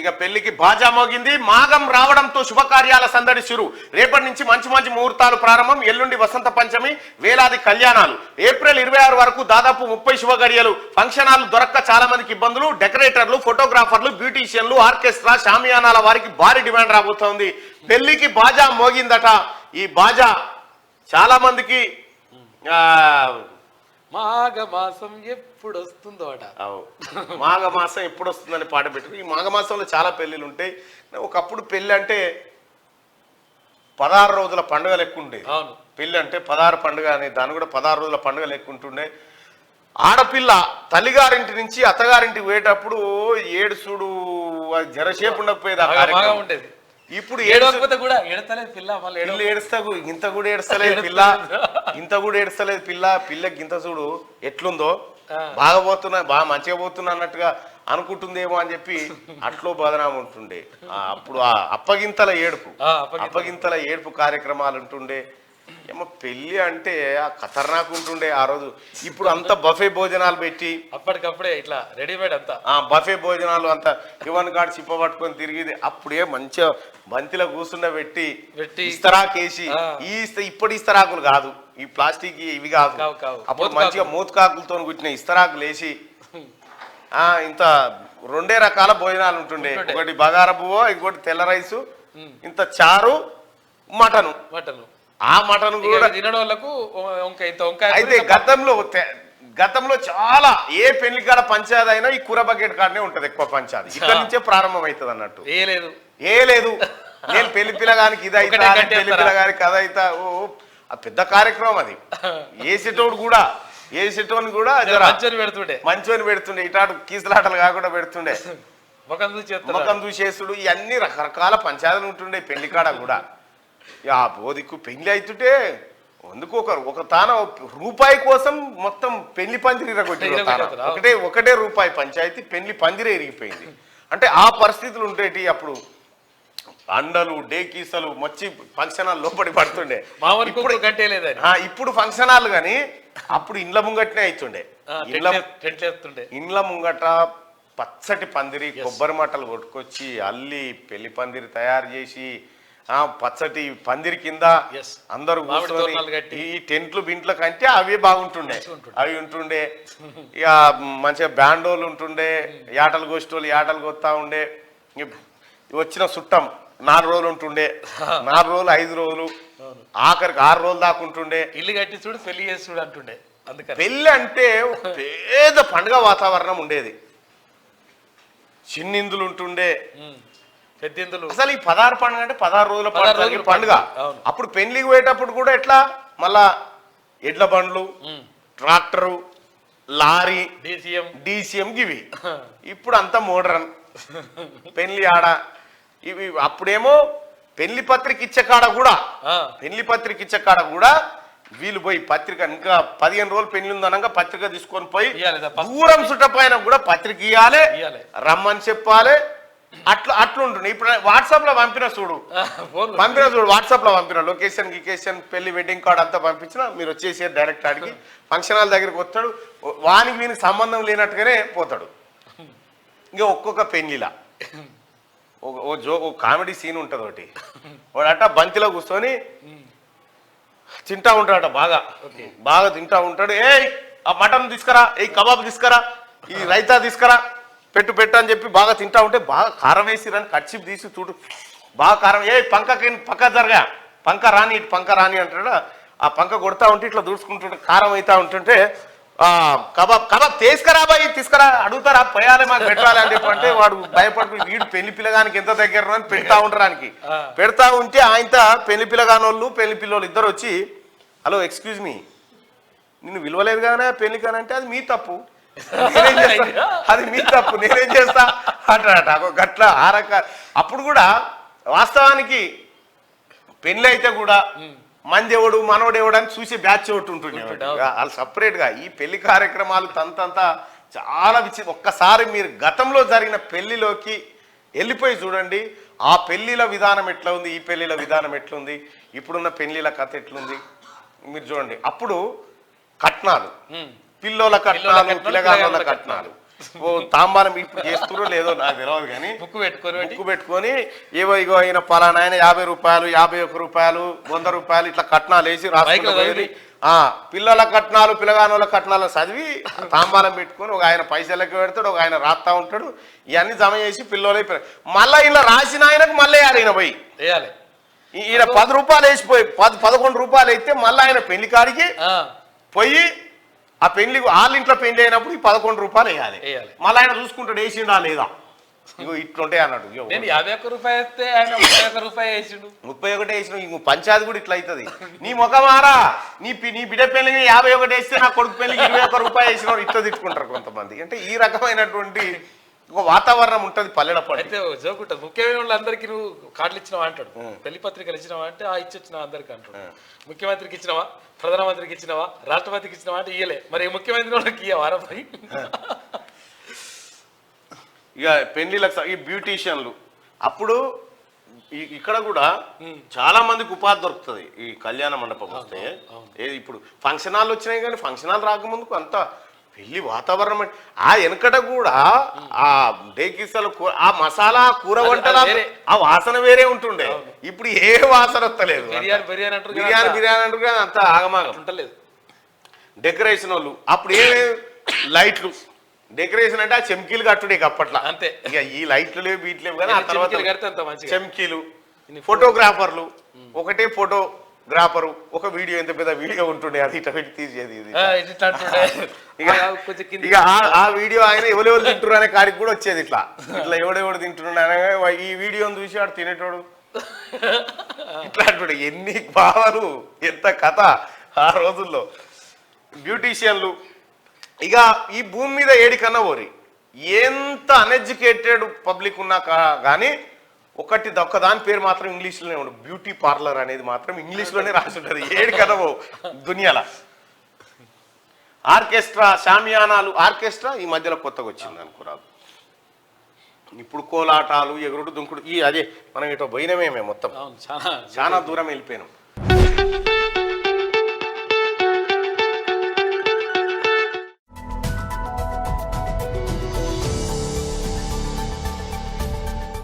ఇక పెళ్లికి బాజా మోగింది. మాఘం రావడంతో శుభకార్యాల సందడి శురు. రేపటి నుంచి మంచి మంచి ముహూర్తాలు ప్రారంభం. ఎల్లుండి వసంత పంచమి, వేలాది కళ్యాణాలు. ఏప్రిల్ 26 వరకు దాదాపు 30 శుభగడియలు. ఫంక్షన్ హాల్ దొరక్క చాలా మందికి ఇబ్బందులు. డెకరేటర్లు, ఫోటోగ్రాఫర్లు, బ్యూటీషియన్లు, ఆర్కెస్ట్రా, షామియానాల వారికి భారీ డిమాండ్ రాబోతోంది. పెళ్లికి బాజా మోగిందట. ఈ బాజా చాలా మందికి మాఘమాసం ఎప్పుడు వస్తుందో అట. మాఘమాసం ఎప్పుడు వస్తుందని పాట పెట్టారు. ఈ మాఘమాసంలో చాలా పెళ్లిలు ఉంటాయి. ఒకప్పుడు పెళ్లి అంటే 16 రోజుల పండుగ లెక్క ఉండేది. పెళ్లి అంటే 16 పండుగ అని, దాన్ని కూడా 16 రోజుల పండుగ లెక్క ఉంటుండే. ఆడపిల్ల తల్లిగారింటి నుంచి అత్తగారింటికి పోయేటప్పుడు ఏడుసుడు జరసేపు ఉండకపోయేది. ఇప్పుడు ఏడుస్తాగు ఇంత కూడా ఏడుస్తలేదు పిల్ల. పిల్లకి ఇంత చూడు ఎట్లుందో, బాగా పోతున్నా, బాగా మంచిగా పోతున్నా అన్నట్టుగా అనుకుంటుందేమో అని చెప్పి అట్లో బదనాం ఉంటుండే. అప్పుడు ఆ అప్పగింతల ఏడుపు కార్యక్రమాలు ఉంటుండే. ఏమో పెళ్లి అంటే ఆ ఖతర్నాక్ ఉంటుండే ఆ రోజు. ఇప్పుడు అంతా బఫే భోజనాలు పెట్టి అప్పటికప్పుడే ఇట్లా రెడీమేడ్ అంతా బఫే భోజనాలు అంతా ఇవన్ కాడు చిప్ప పట్టుకొని తిరిగిది. అప్పుడే మంచిగా బంతిలో కూర్చుండ పెట్టి ఇస్తరాకేసి, ఇప్పటి ఇస్తరాకులు కాదు, ఈ ప్లాస్టిక్ ఇవి కాదు. అప్పుడు మంచిగా మూతకాకులతో కుట్టిన ఇస్తరాకులు వేసి ఇంత 2 రకాల భోజనాలు ఉంటుండే. ఒకటి బగార పువ్వు, ఇంకోటి తెల్ల రైసు, ఇంత చారు, మటను. ఆ మటన్ కూడా అయితే గతంలో చాలా ఏ పెళ్లి కాడ పంచాయతీ అయినా ఈ కూర బకెట్ కాడనే ఉంటది ఎక్కువ పంచాయతీ. ఇక్కడ నుంచే ప్రారంభం అవుతుంది అన్నట్టు. ఏ లేదు నేను పెళ్లి పిల్లగానికి ఇది అవుతా, పెళ్లి పిల్లగానికి అది అవుతా. ఆ పెద్ద కార్యక్రమం అది. ఏసేటోని కూడా మంచోని పెడుతుండే. ఇటాడు కీసులాటలు కాకుండా పెడుతుండే. ముఖం చూసేసుడు, ఇవన్నీ రకరకాల పంచాయతీలు ఉంటుండే పెళ్లి కాడ కూడా. బోదికు పెళ్లి అవుతుంటే అందుకు ఒక తాన రూపాయి కోసం మొత్తం పెళ్లి పందిరి ఒకటే రూపాయి పంచాయతీ పెళ్లి పందిరే ఇరిగిపోయింది. అంటే ఆ పరిస్థితులు ఉండేటి. అప్పుడు అండలు, డేకీసలు వచ్చి ఫంక్షన్ హాల్ లోపడి పడుతుండే. ఇప్పుడు ఫంక్షన్ హాల్ గాని అప్పుడు ఇండ్ల ముంగట్నే అవుతుండే. ఇండ్ల ముంగట పచ్చటి పందిరి, కొబ్బరి మట్టలు కొట్టుకొచ్చి అల్లి పెళ్లి పందిరి తయారు చేసి పచ్చటి పందిరి కింద అందరూ కూర్చొని, ఈ టెంట్లు బింట్ల కంటే అవి బాగుంటుండే. అవి ఉంటుండే. ఇక మంచిగా బ్యాండోలు ఉంటుండే, యాటలు గోష్టోళ్ళు యాటలు కొత్తా ఉండే. వచ్చిన చుట్టం 4 రోజులు ఉంటుండే, 4 రోజులు 5 రోజులు, ఆఖరికి 6 రోజులు దాకా ఉంటుండే. ఇల్లు కట్టి చూడు, పెళ్లి చేసి చూడు అంటుండే. పెళ్లి అంటే పేద పండుగ వాతావరణం ఉండేది. చిన్నిందులు ఉంటుండే, అసలు ఈ 16 పండుగ అంటే 16 రోజుల పండుగ. అప్పుడు పెళ్లికి పోయేటప్పుడు కూడా ఎట్లా మళ్ళా ఎడ్ల బండ్లు, ట్రాక్టరు, లారీ, డీసీఎం గివి. ఇప్పుడు అంతా మోడర్న్ పెళ్లి ఆడ. ఇవి అప్పుడేమో పెళ్లి పత్రిక ఇచ్చే కాడ కూడా వీళ్ళు పోయి పత్రిక ఇంకా 15 రోజులు పెళ్లి ఉందనగా పత్రిక తీసుకొని పోయి దూరం చుట్టపైన కూడా పత్రిక ఇవ్వాలి, రమ్మని చెప్పాలి. అట్లుంటుండే. ఇప్పుడు వాట్సాప్ లో పంపిన చూడు వాట్సాప్ లో పంపిన లొకేషన్ పెళ్లి వెడ్డింగ్ కార్డ్ అంతా పంపించిన మీరు వచ్చేసి డైరెక్ట్ ఆడికి ఫంక్షన్ హాల్ దగ్గరికి వస్తాడు. వీనికి సంబంధం లేనట్టుగానే పోతాడు. ఇంకా ఒక్కొక్క పెళ్లిలా ఓ కామెడీ సీన్ ఉంటుంది ఒకటి. వాడట బంతిలో కూర్చొని తింటా ఉంటాడట, బాగా తింటా ఉంటాడు. ఆ మటన్ తీసుకురా, కబాబ్ తీసుకురా, ఈ రైతా తీసుకురా, పెట్టు అని చెప్పి బాగా తింటా ఉంటే బాగా కారం వేసిరని కచ్చిప్ తీసి చూడు, బాగా కారం. పక్క జరగా, పంక రాని అంటాడు. ఆ పంక కొడతా ఉంటే ఇట్లా దూసుకుంటుంటే కారం అవుతా ఉంటుంటే కబాబ్ తీసుకురా అడుగుతారా, పోయాలి మాకు పెట్టాలి అని చెప్పి అంటే వాడు భయపడుతూ వీడు పెళ్లి పిల్లగానికి ఎంత దగ్గర అని పెడతా ఉంటారానికి. పెడతా ఉంటే ఆయనతో పెళ్లి పిల్లగానోళ్ళు పెళ్లి పిల్లలు ఇద్దరు వచ్చి, హలో ఎక్స్క్యూజ్ మీ, నిన్ను విలువలేదు కానీ పెళ్లి కానంటే అది మీ తప్పు, నేనేం చేస్తా అంటాడట. గట్ల ఆరక. అప్పుడు కూడా వాస్తవానికి పెళ్లి అయితే కూడా మంది ఎవడు మనోడెవడు అని చూసే బ్యాచ్ ఒకటి ఉంటుండే వాళ్ళు సపరేట్ గా. ఈ పెళ్లి కార్యక్రమాలు తంతంతా చాలా ఒక్కసారి మీరు గతంలో జరిగిన పెళ్లిలోకి వెళ్ళిపోయి చూడండి. ఆ పెళ్లిల విధానం ఎట్లా ఉంది, ఈ పెళ్లిల విధానం ఎట్లుంది, ఇప్పుడున్న పెళ్లిల కథ ఎట్లుంది మీరు చూడండి. అప్పుడు కట్నాలు, పిల్లోల కట్నాలు, పిల్లగాళ్ళ కట్నాలు, ఓ తాంబాలం ఇప్పుడు చేస్తురో లేదో నాకు తెలియదు కానీ బుక్ పెట్టుకొని ఏవో ఇగో ఆయన పలానా ఆయన 50 రూపాయలు 51 రూపాయలు 100 రూపాయలు ఇట్లా కట్నాలు వేసి రాసుకుంటూ పిల్లల కట్నాలు పిల్లగానుల కట్నాలు చదివి తాంబాలం పెట్టుకొని ఒక ఆయన పైసలకి పెడతాడు ఒక ఆయన రాస్తా ఉంటాడు ఇవన్నీ జమ చేసి పిల్లలే మళ్ళీ ఇలా రాసిన ఆయనకు మళ్ళీ ఆయన పోయి వేయాలి ఈయన 10 రూపాయలు వేసిపోయి 11 రూపాయలు అయితే మళ్ళీ ఆయన పెళ్లి కాడికి పోయి ఆ పెళ్లి వాళ్ళ ఇంట్లో పెళ్లి అయినప్పుడు ఈ 11 రూపాయలు వేయాలి మళ్ళీ ఆయన చూసుకుంటాడు వేసిండా లేదా ఇగో ఇట్లుంటాయి అన్నాడు నేను 51 రూపాయలు వేస్తే ఆయన 31 రూపాయలు వేసిండు 31 వేసిన ఇంకో పంచాయతీ కూడా ఇట్లా అవుతుంది నీ ముఖమారా నీ బిడ్డ పెళ్లికి 51 వేస్తే నా కొడుకు పెళ్లికి 21 రూపాయలు వేసిన ఇట్లా తిట్టుకుంటారు కొంతమంది అంటే ఈ రకమైనటువంటి ఒక వాతావరణం ఉంటుంది పల్లెడప్పుడు అయితే జోక్ ఉంటుంది ముఖ్యమైన వాళ్ళందరికీ నువ్వు కార్డులు ఇచ్చినావా అంటాడు పెళ్లి పత్రికలు ఇచ్చినావా అంటే ఇచ్చినావా అందరికి అంటాడు ముఖ్యమంత్రికి ఇచ్చినావా ప్రధానమంత్రికి ఇచ్చినావా రాష్ట్రపతికి ఇచ్చినావా అంటే ఇయ్యలే మరి ముఖ్యమంత్రి వాళ్ళకి ఇయ్యవారా పోయి ఇక పెళ్లిళ్ళకి ఈ బ్యూటీషియన్లు అప్పుడు ఇక్కడ కూడా చాలా మందికి ఉపాధి దొరుకుతుంది ఈ కళ్యాణ మండపం వస్తే ఏది ఇప్పుడు ఫంక్షన్ హాల్ వచ్చినాయి కానీ ఫంక్షన్ హాల్ రాకముందుకు అంతా పెళ్లి వాతావరణం ఆ వెనకట కూడా ఆ డేకిసలు ఆ మసాలా కూర వంటల ఆ వాసన వేరే ఉంటుండే ఇప్పుడు ఏ వాసన వస్తలేదు బిర్యానీ అంటారు అంత ఆగమాగం ఉంటలేదు డెకరేషన్ వాళ్ళు అప్పుడు ఏ లైట్లు డెకరేషన్ అంటే ఆ చెమ్కీలు కట్టుడే అప్పట్లో అంతే ఇక ఈ లైట్లు లేవు వీటి లేవు కానీ ఆ తర్వాత చెమ్కీలు ఫోటోగ్రాఫర్లు ఒకటే ఫోటోగ్రాఫరు ఒక వీడియో ఎంత పెద్ద వీడియో ఉంటుండే అది ఇట్లా పెట్టి తీసేది ఇక ఆ వీడియో ఆయన ఎవరెవరు తింటున్నారు అనే కాడికి కూడా వచ్చేది ఇట్లా ఎవడెవడు తింటున్నాడు ఈ వీడియోని చూసి వాడు తినేటోడు ఇట్లా అంటాడు ఎన్ని భావాలు ఎంత కథ ఆ రోజుల్లో బ్యూటీషియన్లు ఇక ఈ భూమి మీద ఏడికన్నా ఓరి ఎంత అన్ఎడ్యుకేటెడ్ పబ్లిక్ ఉన్నా కానీ ఒక్కదాని పేరు మాత్రం ఇంగ్లీష్లోనే ఉండదు బ్యూటీ పార్లర్ అనేది మాత్రం ఇంగ్లీష్లోనే రాసి ఉంటుంది ఏడికన్నా దునియాల ఆర్కెస్ట్రా షామియానాలు ఆర్కెస్ట్రా ఈ మధ్యలో కొత్తగా వచ్చింది అనుకురాదు ఇప్పుడు కోలాటాలు ఎగురుడు దుంకుడు అదే మనం ఇటో పోయినమేమే మొత్తం చాలా దూరం వెళ్ళిపోయినాం